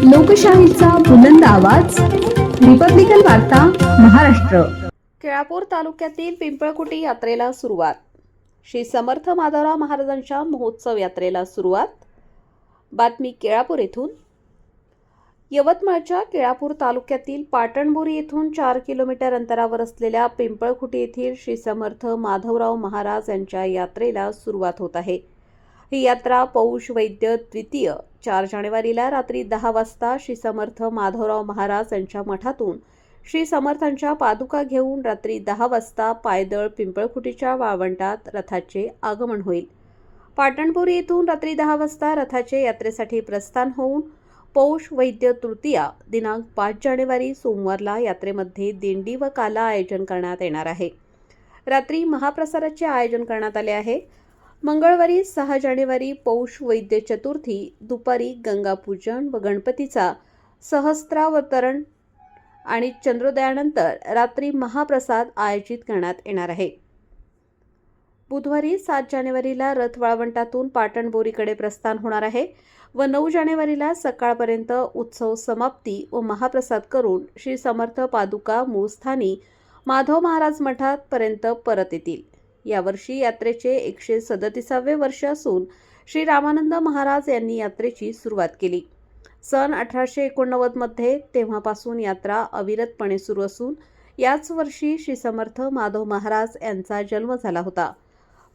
लोकशाहीचा बुलंद आवाज, रिपब्लिकन वार्ता, महाराष्ट्र. केळापूर तालुक्यातील पिंपळकुटी यात्रेला सुरुवात. श्री समर्थ माधवराव महाराजांच्या महोत्सव यात्रेला सुरुवात. बातमी केळापूर येथून. यवतमाळच्या केळापूर तालुक्यातील पाटणबोरी येथून 4 किलोमीटर अंतरावर असलेल्या पिंपळकुटी येथील श्री समर्थ माधवराव महाराज यांच्या यात्रेला सुरुवात होत आहे. ही यात्रा पौष वैद्य द्वितीय 4 जानेवारीला रात्री 10 वाजता श्री समर्थ माधवराव महाराज यांच्या मठातून श्री समर्थांच्या पादुका घेऊन रात्री 10 वाजता पायदळ पिंपळकुटीच्या वाळवंटात रथाचे आगमन होईल. पाटणबोरी येथून रात्री 10 वाजता रथाचे यात्रेसाठी प्रस्थान होऊन पौष वैद्य तृतीया दिनांक 5 जानेवारी सोमवारला यात्रेमध्ये दिंडी व काला आयोजन करण्यात येणार आहे. रात्री महाप्रसादाचे आयोजन करण्यात आले आहे. मंगळवारी 6 जानेवारी पौष वैद्य चतुर्थी दुपारी गंगापूजन व गणपतीचा सहस्रावतरण आणि चंद्रोदयानंतर रात्री महाप्रसाद आयोजित करण्यात येणार आहे. बुधवारी 7 जानेवारीला रथ वाळवंटातून पाटणबोरीकडे प्रस्थान होणार आहे व 9 जानेवारीला सकाळपर्यंत उत्सव समाप्ती व महाप्रसाद करून श्री समर्थ पादुका मूळ स्थानी माधव महाराज मठात पर्यंत परत येतील. यावर्षी यात्रेचे 137वे वर्ष असून श्री रामानंद महाराज यांनी यात्रेची सुरुवात केली. सन 1889 मध्ये तेव्हापासून यात्रा अविरतपणे सुरू असून याच वर्षी श्री समर्थ माधव महाराज यांचा जन्म झाला होता.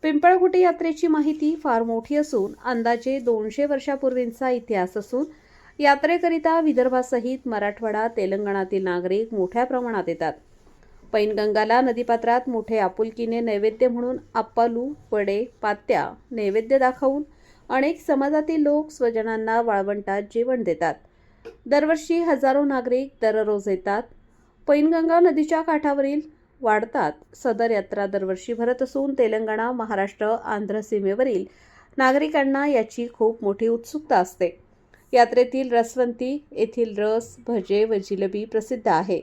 पिंपळकुटी यात्रेची माहिती फार मोठी असून अंदाजे 200 वर्षापूर्वींचा इतिहास असून यात्रेकरिता विदर्भासहित मराठवाडा तेलंगणातील नागरिक मोठ्या प्रमाणात येतात. पैनगंगाला नदीपात्रात मोठे आपुलकीने नैवेद्य म्हणून अप्पालू, वडे, पात्या नैवेद्य दाखवून अनेक समाजातील लोक स्वजनांना वाळवंटात जेवण देतात. दरवर्षी हजारो नागरिक दररोज येतात. पैनगंगा नदीच्या काठावरील वाढतात. सदर यात्रा दरवर्षी भरत असून तेलंगणा, महाराष्ट्र, आंध्र सीमेवरील नागरिकांना याची खूप मोठी उत्सुकता असते. यात्रेतील रसवंती येथील रस, भजे व जिलेबी प्रसिद्ध आहे.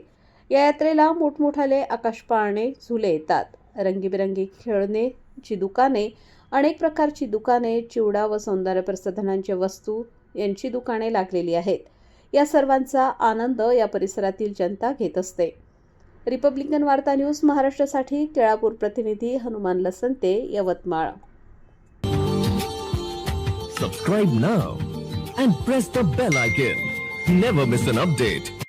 या यात्रेला मोठमोठाले आकाशपाळणे, झुले येतात. रंगीबेरंगी खेळण्याची दुकाने, अनेक प्रकारची दुकाने, चिवडा व सौंदर्य प्रसाधनांच्या वस्तू यांची दुकाने लागलेली आहेत. या सर्वांचा आनंद या परिसरातील जनता घेत असते. रिपब्लिकन वार्ता न्यूज महाराष्ट्रासाठी केळापूर प्रतिनिधी Hanuman लसंते, Yavatmal. Subscribe now and press the bell icon. Never miss an update.